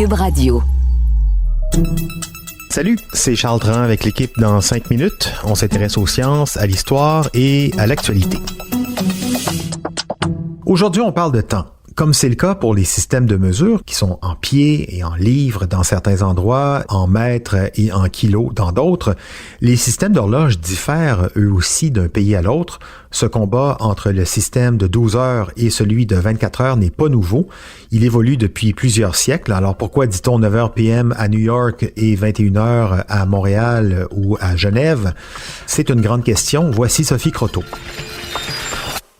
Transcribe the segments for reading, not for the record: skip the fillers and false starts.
Cube Radio. Salut, c'est Charles Dran avec l'équipe dans 5 minutes. On s'intéresse aux sciences, à l'histoire et à l'actualité. Aujourd'hui, on parle de temps. Comme c'est le cas pour les systèmes de mesure qui sont en pieds et en livres dans certains endroits, en mètres et en kilos dans d'autres, les systèmes d'horloge diffèrent eux aussi d'un pays à l'autre. Ce combat entre le système de 12 heures et celui de 24 heures n'est pas nouveau. Il évolue depuis plusieurs siècles. Alors pourquoi dit-on 9h PM à New York et 21h à Montréal ou à Genève? C'est une grande question. Voici Sophie Croteau.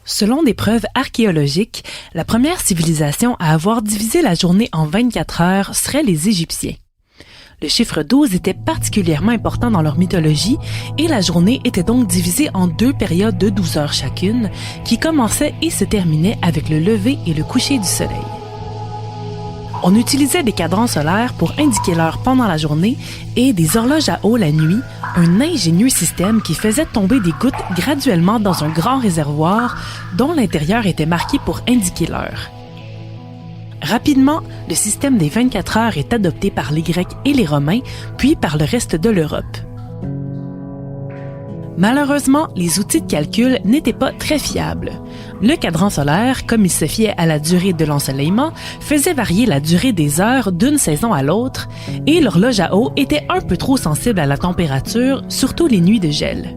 Selon des preuves archéologiques, la première civilisation à avoir divisé la journée en 24 heures serait les Égyptiens. Le chiffre 12 était particulièrement important dans leur mythologie et la journée était donc divisée en 2 périodes de 12 heures chacune qui commençaient et se terminaient avec le lever et le coucher du soleil. On utilisait des cadrans solaires pour indiquer l'heure pendant la journée et des horloges à eau la nuit, un ingénieux système qui faisait tomber des gouttes graduellement dans un grand réservoir dont l'intérieur était marqué pour indiquer l'heure. Rapidement, le système des 24 heures est adopté par les Grecs et les Romains, puis par le reste de l'Europe. Malheureusement, les outils de calcul n'étaient pas très fiables. Le cadran solaire, comme il se fiait à la durée de l'ensoleillement, faisait varier la durée des heures d'une saison à l'autre, et l'horloge à eau était un peu trop sensible à la température, surtout les nuits de gel.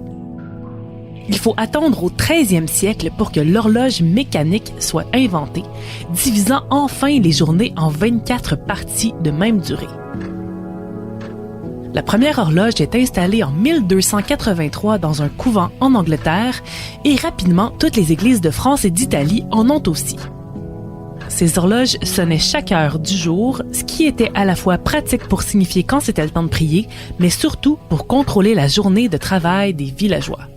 Il faut attendre au 13e siècle pour que l'horloge mécanique soit inventée, divisant enfin les journées en 24 parties de même durée. La première horloge est installée en 1283 dans un couvent en Angleterre et rapidement, toutes les églises de France et d'Italie en ont aussi. Ces horloges sonnaient chaque heure du jour, ce qui était à la fois pratique pour signifier quand c'était le temps de prier, mais surtout pour contrôler la journée de travail des villageois.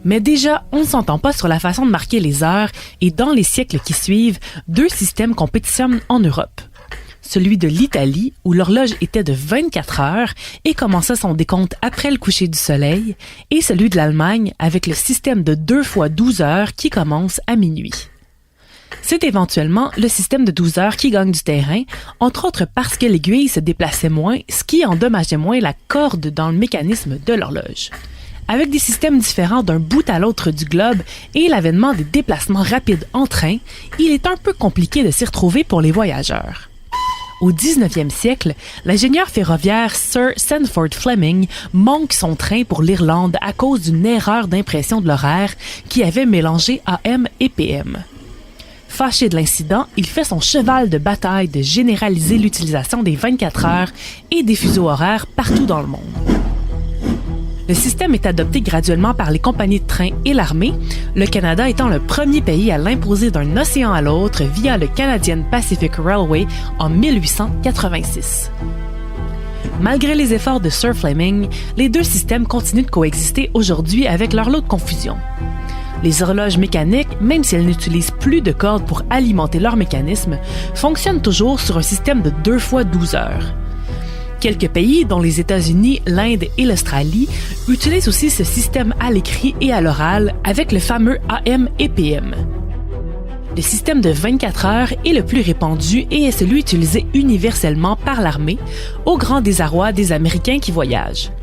Mais déjà, on ne s'entend pas sur la façon de marquer les heures et dans les siècles qui suivent, 2 systèmes compétitionnent en Europe. Celui de l'Italie, où l'horloge était de 24 heures et commençait son décompte après le coucher du soleil, et celui de l'Allemagne, avec le système de 2 fois 12 heures qui commence à minuit. C'est éventuellement le système de 12 heures qui gagne du terrain, entre autres parce que l'aiguille se déplaçait moins, ce qui endommageait moins la corde dans le mécanisme de l'horloge. Avec des systèmes différents d'un bout à l'autre du globe et l'avènement des déplacements rapides en train, il est un peu compliqué de s'y retrouver pour les voyageurs. Au 19e siècle, l'ingénieur ferroviaire Sir Sandford Fleming manque son train pour l'Irlande à cause d'une erreur d'impression de l'horaire qui avait mélangé AM et PM. Fâché de l'incident, il fait son cheval de bataille de généraliser l'utilisation des 24 heures et des fuseaux horaires partout dans le monde. Le système est adopté graduellement par les compagnies de train et l'armée, le Canada étant le premier pays à l'imposer d'un océan à l'autre via le Canadian Pacific Railway en 1886. Malgré les efforts de Sir Fleming, les 2 systèmes continuent de coexister aujourd'hui avec leur lot de confusion. Les horloges mécaniques, même si elles n'utilisent plus de cordes pour alimenter leur mécanisme, fonctionnent toujours sur un système de 2 fois 12 heures. Quelques pays, dont les États-Unis, l'Inde et l'Australie, utilisent aussi ce système à l'écrit et à l'oral avec le fameux AM et PM. Le système de 24 heures est le plus répandu et est celui utilisé universellement par l'armée, au grand désarroi des Américains qui voyagent.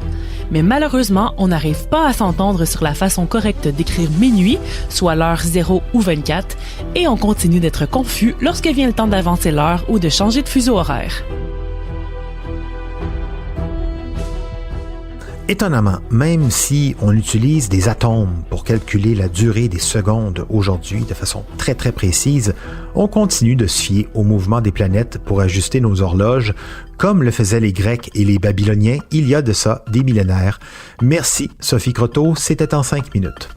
Mais malheureusement, on n'arrive pas à s'entendre sur la façon correcte d'écrire minuit, soit l'heure 0 ou 24, et on continue d'être confus lorsque vient le temps d'avancer l'heure ou de changer de fuseau horaire. Étonnamment, même si on utilise des atomes pour calculer la durée des secondes aujourd'hui de façon très très précise, on continue de se fier au mouvement des planètes pour ajuster nos horloges, comme le faisaient les Grecs et les Babyloniens il y a de ça des millénaires. Merci Sophie Croteau, c'était en 5 minutes.